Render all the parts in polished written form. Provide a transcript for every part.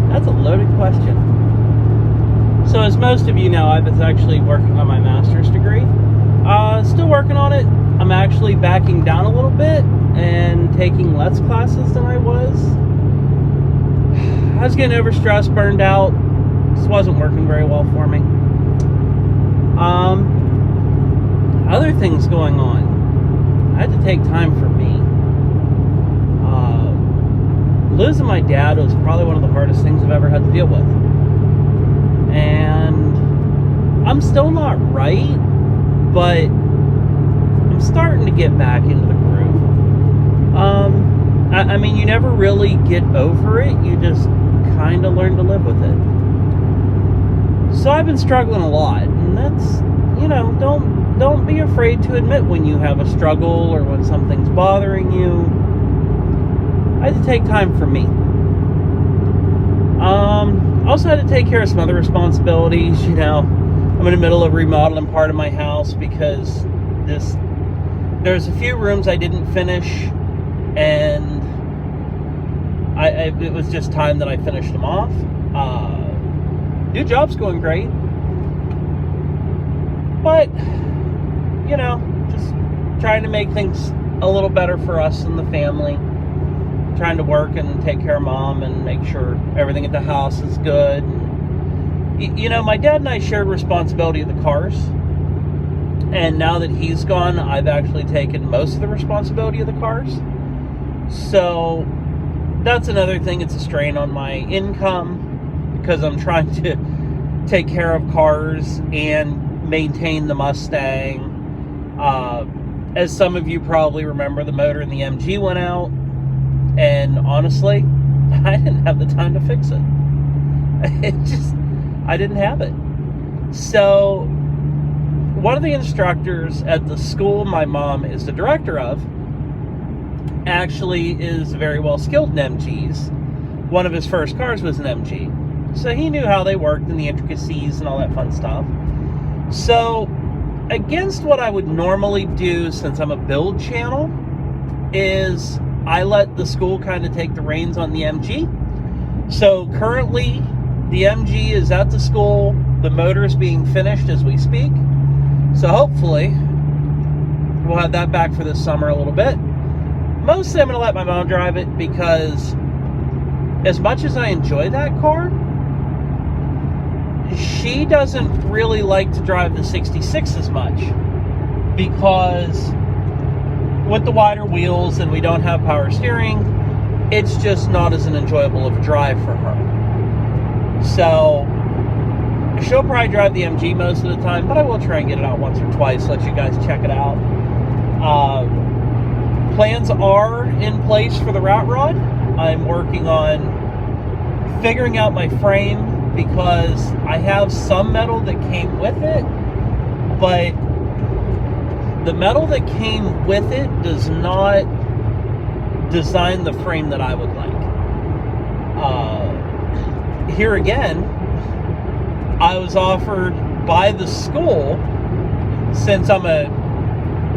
That's a loaded question. So as most of you know, I was actually working on my master's degree. Still working on it. I'm actually backing down a little bit and taking less classes than I was. I was getting overstressed, burned out. This wasn't working very well for me. Other things going on. I had to take time for me. Losing my dad was probably one of the hardest things I've ever had to deal with. And I'm still not right, but I'm starting to get back into the groove. I mean, you never really get over it. You just kind of learn to live with it. So I've been struggling a lot, and that's, you know, don't be afraid to admit when you have a struggle or when something's bothering you. I had to take time for me. Also had to take care of some other responsibilities. You know, I'm in the middle of remodeling part of my house because there's a few rooms I didn't finish, and it was just time that I finished them off. New job's going great, but you know, just trying to make things a little better for us and the family. Trying to work and take care of mom and make sure everything at the house is good. You know, my dad and I shared responsibility of the cars, and now that he's gone, I've actually taken most of the responsibility of the cars. So that's another thing. It's a strain on my income because I'm trying to take care of cars and maintain the Mustang. As some of you probably remember, the motor in the MG went out. And honestly, I didn't have the time to fix it. I didn't have it. So, one of the instructors at the school my mom is the director of actually is very well skilled in MGs. One of his first cars was an MG. So he knew how they worked and the intricacies and all that fun stuff. So, against what I would normally do since I'm a build channel, is I let the school kind of take the reins on the MG. So currently, the MG is at the school. The motor is being finished as we speak. So hopefully, we'll have that back for this summer a little bit. Mostly I'm going to let my mom drive it because as much as I enjoy that car, she doesn't really like to drive the 66 as much because with the wider wheels and we don't have power steering, it's just not as an enjoyable of a drive for her. So she'll probably drive the MG most of the time, but I will try and get it out once or twice, let you guys check it out. Plans are in place for the Rat Rod. I'm working on figuring out my frame because I have some metal that came with it, but the metal that came with it does not design the frame that I would like. Here again, I was offered by the school, since I'm a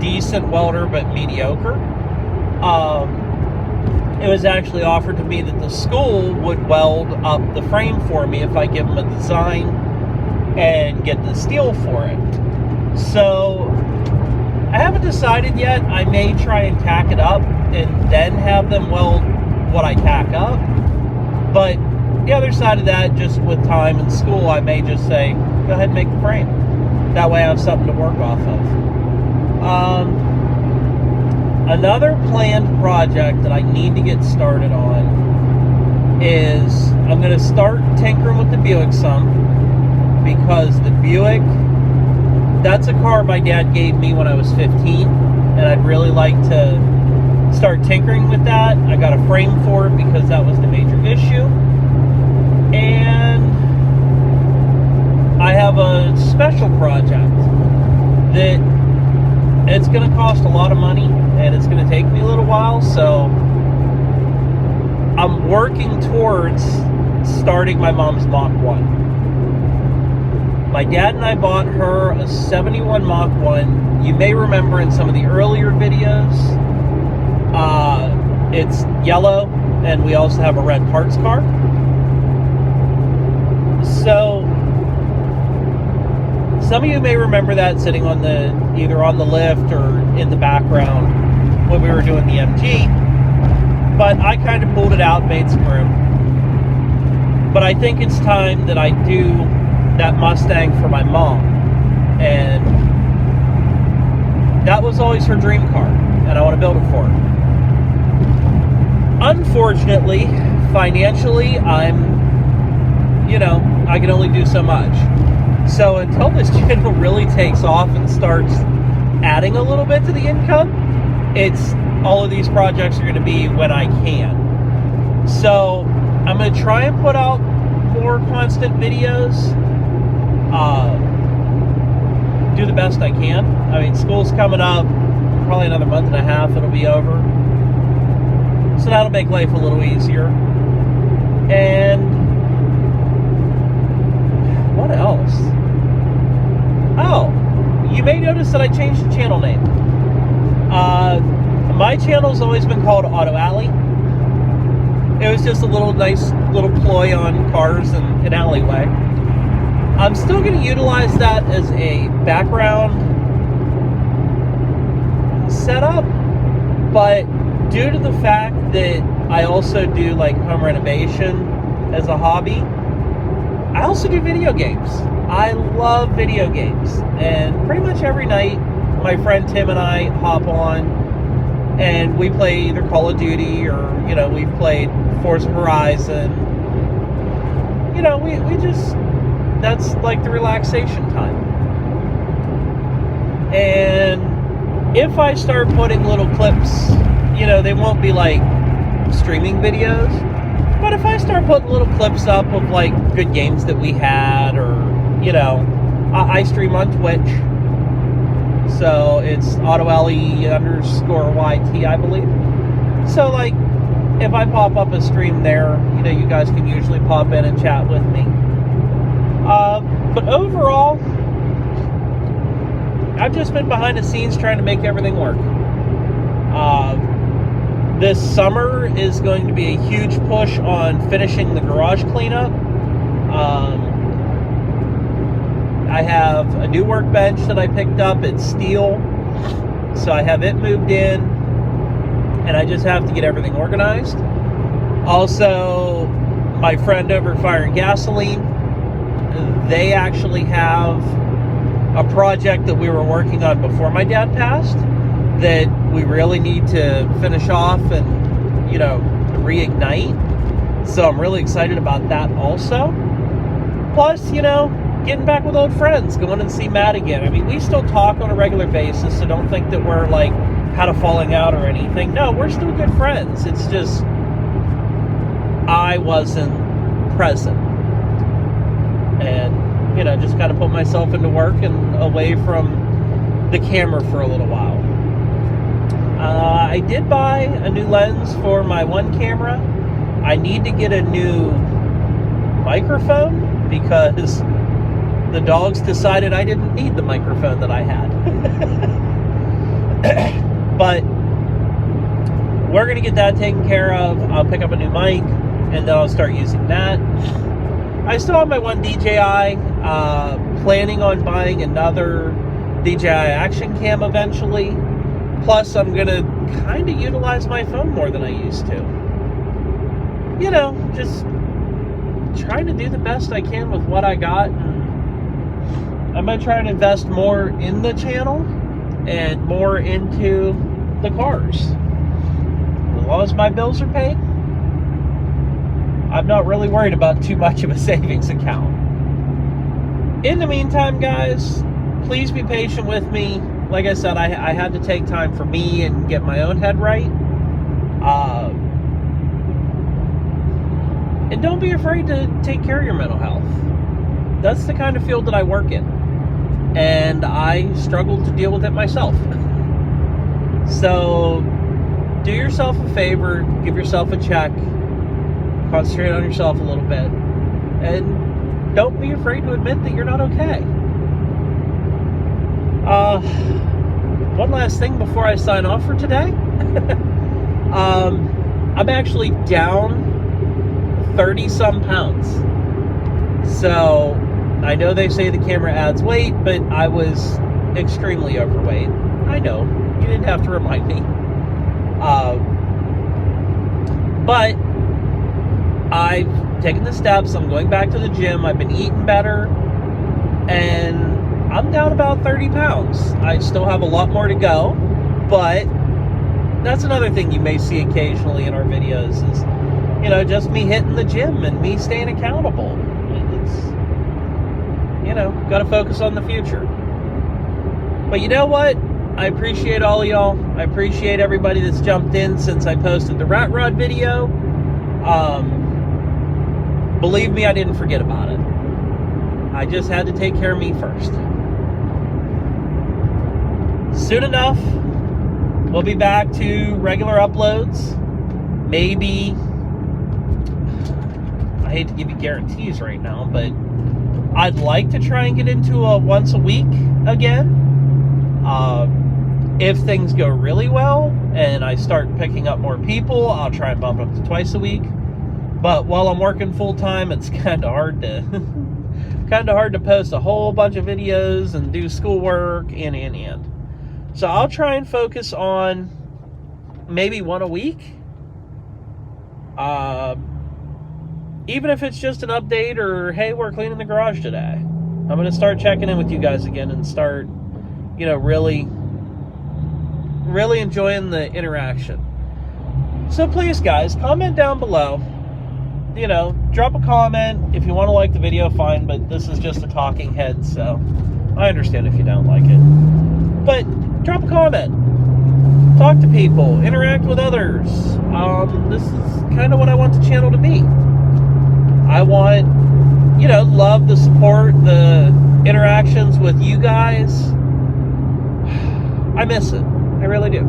decent welder but mediocre, it was actually offered to me that the school would weld up the frame for me if I give them a design and get the steel for it. So I haven't decided yet. I may try and tack it up and then have them weld what I tack up. But the other side of that, just with time and school, I may just say, go ahead and make the frame. That way I have something to work off of. Another planned project that I need to get started on is I'm going to start tinkering with the Buick some, because the Buick, that's a car my dad gave me when I was 15, and I'd really like to start tinkering with that. I got a frame for it because that was the major issue. And I have a special project that it's going to cost a lot of money and it's going to take me a little while, so I'm working towards starting my mom's Mach 1. My dad and I bought her a 71 Mach 1. You may remember in some of the earlier videos, it's yellow, and we also have a red parts car. So some of you may remember that sitting on either on the lift or in the background when we were doing the MG. But I kind of pulled it out, made some room. But I think it's time that I do that Mustang for my mom. And that was always her dream car, and I want to build it for her. Unfortunately, financially, I can only do so much. So until this channel really takes off and starts adding a little bit to the income, all of these projects are going to be when I can. So I'm going to try and put out more constant videos. Do the best I can. I mean, school's coming up, probably another month and a half, it'll be over. So that'll make life a little easier. And what else? Oh, you may notice that I changed the channel name. My channel's always been called Auto Alley. It was just a nice little ploy on cars and an alleyway. I'm still going to utilize that as a background setup, but due to the fact that I also do like home renovation as a hobby, I also do video games. I love video games, and pretty much every night my friend Tim and I hop on and we play either Call of Duty or, we've played Forza Horizon. That's like the relaxation time. And if I start putting little clips, they won't be like streaming videos, but if I start putting little clips up of like good games that we had, or, I stream on Twitch. So it's AutoLE_YT, I believe. So like, if I pop up a stream there, you guys can usually pop in and chat with me. But overall, I've just been behind the scenes trying to make everything work. This summer is going to be a huge push on finishing the garage cleanup. I have a new workbench that I picked up. It's steel, so I have it moved in, and I just have to get everything organized. Also, my friend over at Fire and Gasoline, they actually have a project that we were working on before my dad passed that we really need to finish off and, reignite. So I'm really excited about that also. Plus, getting back with old friends, going and see Matt again. I mean, we still talk on a regular basis, so don't think that we're like had a falling out or anything. No, we're still good friends. It's just I wasn't present, and just kind of put myself into work and away from the camera for a little while. I did buy a new lens for my one camera. I need to get a new microphone because the dogs decided I didn't need the microphone that I had. But we're going to get that taken care of. I'll pick up a new mic, and then I'll start using that. I still have my one DJI, planning on buying another DJI Action Cam eventually. Plus, I'm going to kind of utilize my phone more than I used to. Just trying to do the best I can with what I got. I'm going to try and invest more in the channel and more into the cars. As long as my bills are paid, I'm not really worried about too much of a savings account. In the meantime, guys, please be patient with me. like I said, I had to take time for me and get my own head right. And don't be afraid to take care of your mental health. That's the kind of field that I work in. And I struggled to deal with it myself. So, do yourself a favor, give yourself a check, concentrate on yourself a little bit, and don't be afraid to admit that you're not okay. One last thing before I sign off for today. I'm actually down 30-some pounds. So, I know they say the camera adds weight, but I was extremely overweight. I know, you didn't have to remind me. But I've taken the steps. I'm going back to the gym. I've been eating better, and I'm down about 30 pounds. I still have a lot more to go, but that's another thing you may see occasionally in our videos is, you know, just me hitting the gym and me staying accountable. It's, you know, got to focus on the future. But you know what? I appreciate all of y'all. I appreciate everybody that's jumped in since I posted the Rat Rod video. Believe me, I didn't forget about it. I just had to take care of me first. Soon enough, we'll be back to regular uploads. Maybe, I hate to give you guarantees right now, but I'd like to try and get into a once a week again. If things go really well and I start picking up more people, I'll try and bump it up to twice a week. But while I'm working full time, it's kind of hard to post a whole bunch of videos and do schoolwork and. So I'll try and focus on maybe one a week. Even if it's just an update or, hey, we're cleaning the garage today. I'm going to start checking in with you guys again and start, you know, really enjoying the interaction. So please, guys, comment down below. You know, drop a comment. If you want to like the video, fine, but this is just a talking head, so I understand if you don't like it. But drop a comment. Talk to people. Interact with others. This is kind of what I want the channel to be. I want, you know, love, the support, the interactions with you guys. I miss it. I really do.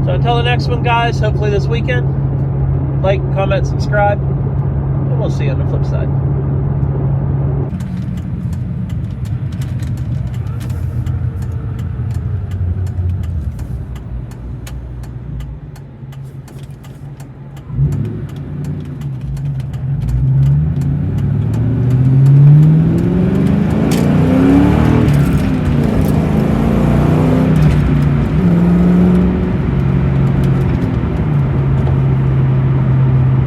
So until the next one, guys, hopefully this weekend, like, comment, subscribe, and we'll see you on the flip side.